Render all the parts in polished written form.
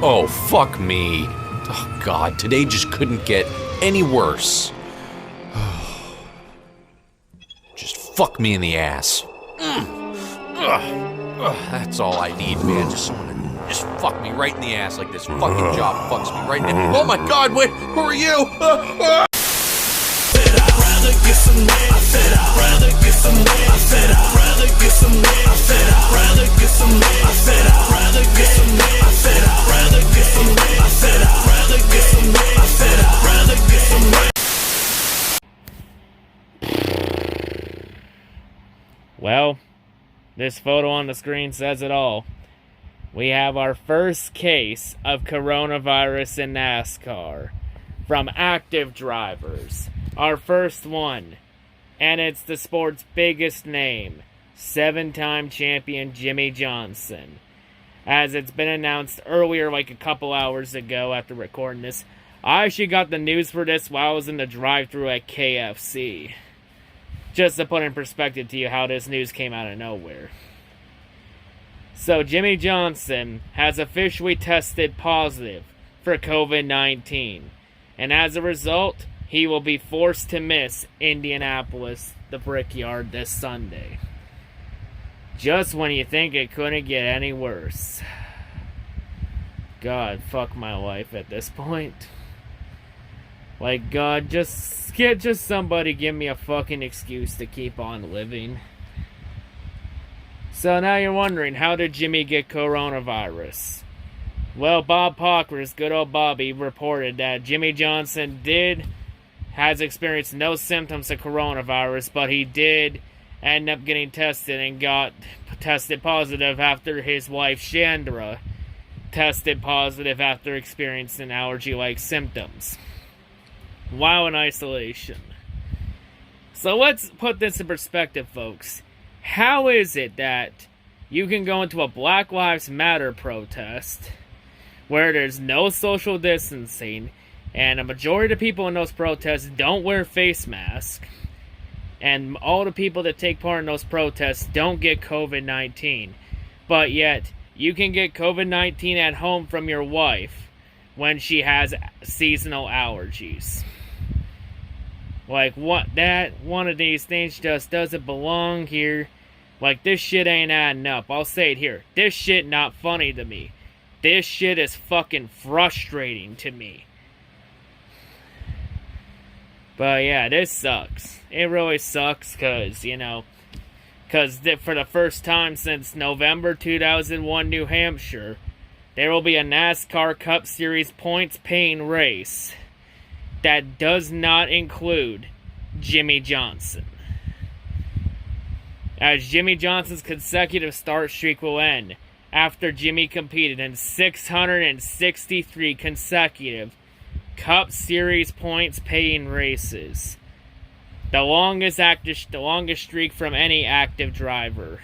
Oh, fuck me. Oh, God, today just couldn't get any worse. Just fuck me in the ass. That's all I need, man. Just someone to just fuck me right in the ass like this fucking job fucks me right now. Oh my God, wait, who are you? I'd rather get some neck. I said I'd rather get some neck. I said I'd rather get some neck. I said I'd rather get some neck. I said I'd rather get some neck. I said I'd rather get some neck. I said I'd rather get some neck. I said I'd rather get some neck. Well, this photo on the screen says it all. We have our first case of coronavirus in NASCAR from active drivers. Our first one, and it's the sport's biggest name, 7-time champion Jimmie Johnson. As it's been announced earlier, like a couple hours ago after recording this, I actually got the news for this while I was in the drive-thru at KFC. Just to put in perspective to you how this news came out of nowhere. So, Jimmie Johnson has officially tested positive for COVID-19. And as a result, he will be forced to miss Indianapolis, the Brickyard, this Sunday. Just when you think it couldn't get any worse. God, fuck my life at this point. Like, God, just somebody give me a fucking excuse to keep on living. So now you're wondering, how did Jimmie get coronavirus? Well, Bob Pockers, good old Bobby, reported that Jimmie Johnson has experienced no symptoms of coronavirus, but he did end up getting tested and got tested positive after his wife Chandra tested positive after experiencing allergy-like symptoms while in isolation. So let's put this in perspective, folks. How is it that you can go into a Black Lives Matter protest where there's no social distancing and a majority of the people in those protests don't wear face masks, and all the people that take part in those protests don't get COVID-19, but yet you can get COVID-19 at home from your wife when she has seasonal allergies? Like, what? That one of these things just doesn't belong here. Like, this shit ain't adding up. I'll say it here. This shit not funny to me. This shit is fucking frustrating to me. But yeah, this sucks. It really sucks because, for the first time since November 2001 New Hampshire, there will be a NASCAR Cup Series points-paying race that does not include Jimmie Johnson. As Jimmie Johnson's consecutive start streak will end after Jimmie competed in 663 consecutive Cup Series points-paying races. The longest streak from any active driver.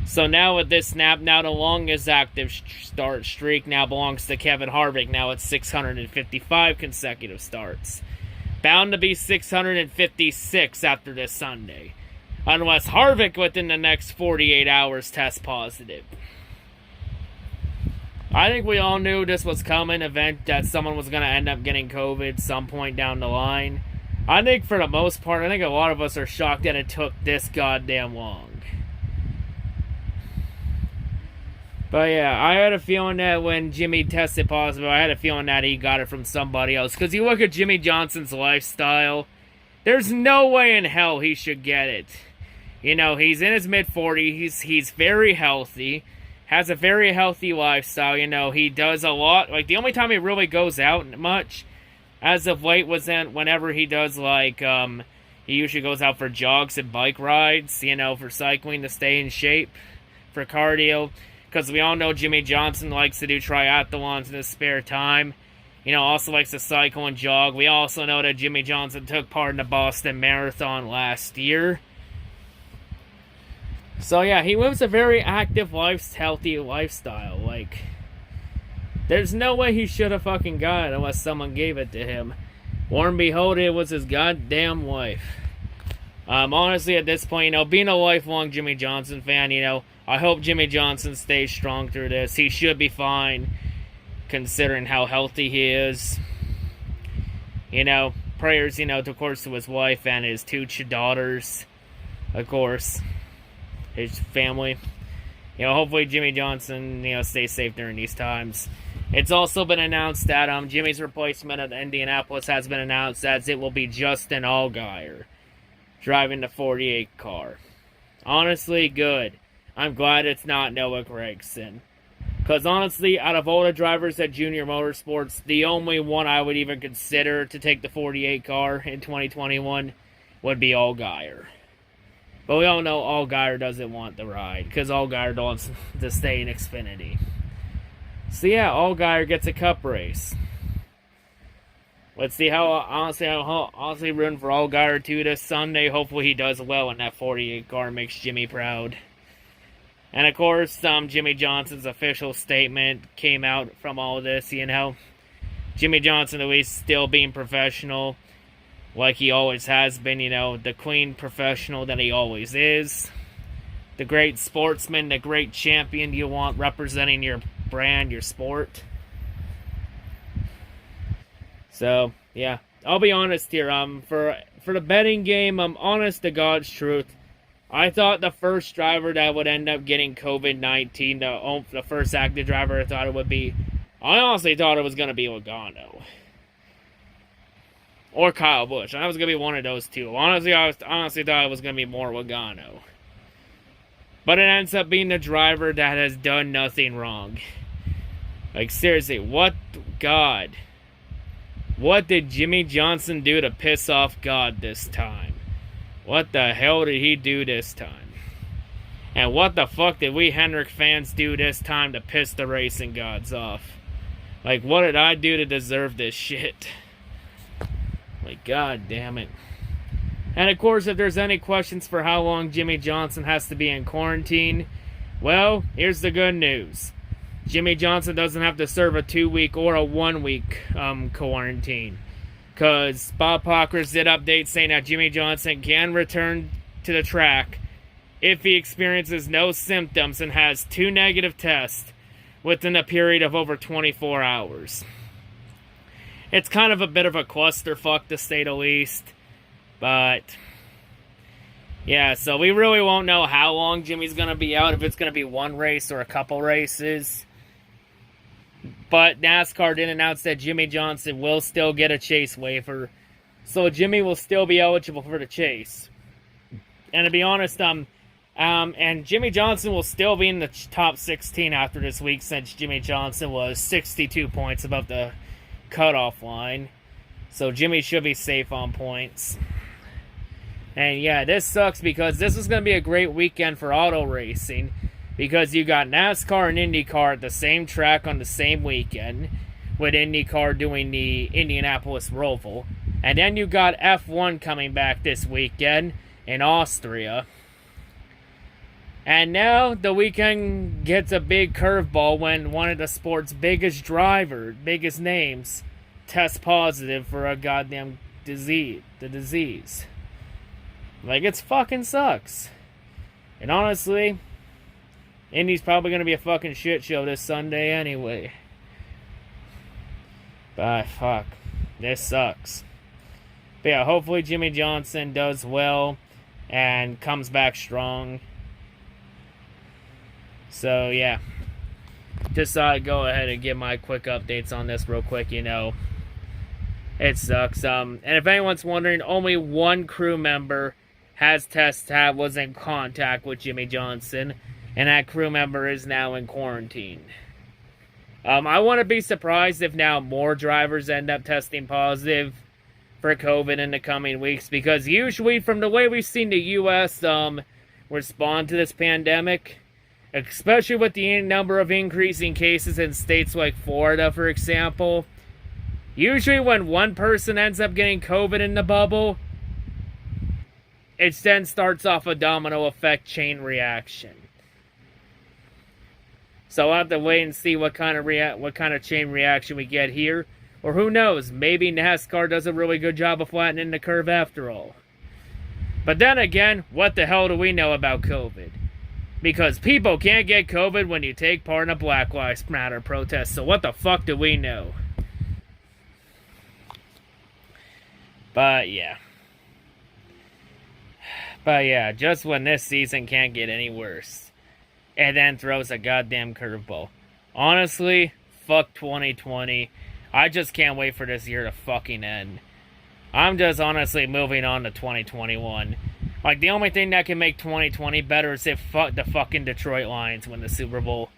So now with this snap, now the longest active start streak now belongs to Kevin Harvick. Now it's 655 consecutive starts. Bound to be 656 after this Sunday. Unless Harvick within the next 48 hours tests positive. I think we all knew this was coming, event that someone was going to end up getting COVID some point down the line. I think for the most part, a lot of us are shocked that it took this goddamn long. But yeah, I had a feeling that when Jimmie tested positive, I had a feeling that he got it from somebody else. Because you look at Jimmie Johnson's lifestyle, there's no way in hell he should get it. He's in his mid-40s, he's very healthy, has a very healthy lifestyle, he does a lot. Like, the only time he really goes out much, as of late, was whenever he does, he usually goes out for jogs and bike rides, for cycling to stay in shape, for cardio. Because we all know Jimmie Johnson likes to do triathlons in his spare time. Also likes to cycle and jog. We also know that Jimmie Johnson took part in the Boston Marathon last year. So yeah, he lives a very active, healthy lifestyle. Like, there's no way he should have fucking got it unless someone gave it to him. Warren behold, it was his goddamn wife. Honestly, at this point, being a lifelong Jimmie Johnson fan, I hope Jimmie Johnson stays strong through this. He should be fine. considering how healthy he is. You know, prayers, you know, of course, to his wife and his 2 daughters, of course, his family. You know, hopefully Jimmie Johnson, you know, stays safe during these times. It's also been announced that Jimmy's replacement at Indianapolis has been announced as it will be Justin Allgaier driving the 48 car. Honestly, good. I'm glad it's not Noah Gragson. Because honestly, out of all the drivers at Junior Motorsports, the only one I would even consider to take the 48 car in 2021 would be Allgaier. But we all know Allgaier doesn't want the ride, because Allgaier wants to stay in Xfinity. So yeah, Allgaier gets a cup race. Let's see how, honestly rooting for Allgaier too this Sunday. Hopefully he does well in that 48 car, makes Jimmy proud. And of course, Jimmie Johnson's official statement came out from all of this, you know. Jimmie Johnson, at least, still being professional, like he always has been, you know, the clean professional that he always is. The great sportsman, the great champion you want representing your brand, your sport. So, yeah. I'll be honest here, for the betting game, honest to God's truth, I thought the first driver that would end up getting COVID-19, the first active driver I thought it would be, I honestly thought it was going to be Logano. Or Kyle Busch. I was going to be one of those two. Honestly, I honestly thought it was going to be more Logano. But it ends up being the driver that has done nothing wrong. Like, seriously, what did Jimmie Johnson do to piss off God this time? What the hell did he do this time? And what the fuck did we Hendrick fans do this time to piss the racing gods off? Like, what did I do to deserve this shit? Like, god damn it. And of course, if there's any questions for how long Jimmie Johnson has to be in quarantine, well, here's the good news. Jimmie Johnson doesn't have to serve a 2-week or a 1-week quarantine. Because Bob Pockers did update saying that Jimmie Johnson can return to the track if he experiences no symptoms and has 2 negative tests within a period of over 24 hours. It's kind of a bit of a clusterfuck, to say the least. But, yeah, so we really won't know how long Jimmy's going to be out, if it's going to be 1 race or a couple races. But NASCAR did announce that Jimmie Johnson will still get a chase waiver. So Jimmy will still be eligible for the chase. And to be honest, and Jimmie Johnson will still be in the top 16 after this week, since Jimmie Johnson was 62 points above the cutoff line. So Jimmy should be safe on points. And yeah, this sucks because this is going to be a great weekend for auto racing. Because you got NASCAR and IndyCar at the same track on the same weekend, with IndyCar doing the Indianapolis Roval. And then you got F1 coming back this weekend in Austria. And now the weekend gets a big curveball when one of the sport's biggest drivers, biggest names, tests positive for a goddamn disease. The disease. Like, it fucking sucks. And honestly, Indy's probably going to be a fucking shit show this Sunday anyway. But fuck. This sucks. But yeah, hopefully Jimmie Johnson does well and comes back strong. So yeah. Just thought I'd go ahead and give my quick updates on this real quick, you know. It sucks. And if anyone's wondering, only one crew member was in contact with Jimmie Johnson. And that crew member is now in quarantine. I wouldn't be surprised if now more drivers end up testing positive for COVID in the coming weeks. Because usually, from the way we've seen the U.S. Respond to this pandemic, especially with the number of increasing cases in states like Florida, for example, usually when one person ends up getting COVID in the bubble, it then starts off a domino effect chain reaction. So I'll have to wait and see what kind of chain reaction we get here. Or who knows, maybe NASCAR does a really good job of flattening the curve after all. But then again, what the hell do we know about COVID? Because people can't get COVID when you take part in a Black Lives Matter protest. So what the fuck do we know? But yeah. Just when this season can't get any worse. And then throws a goddamn curveball. Honestly, fuck 2020. I just can't wait for this year to fucking end. I'm just honestly moving on to 2021. Like, the only thing that can make 2020 better is if the fucking Detroit Lions win the Super Bowl.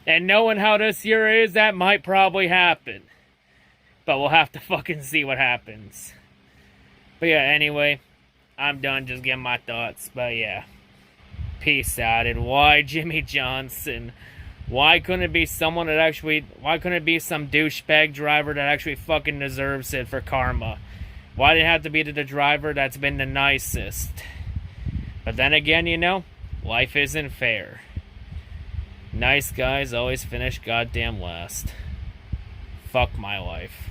And knowing how this year is, that might probably happen. But we'll have to fucking see what happens. But yeah, anyway, I'm done just getting my thoughts. But yeah, peace out. And why Jimmie Johnson? Why couldn't it be someone that actually... Why couldn't it be some douchebag driver that actually fucking deserves it for karma? Why did it have to be the driver that's been the nicest? But then again, you know, life isn't fair. Nice guys always finish goddamn last. Fuck my life.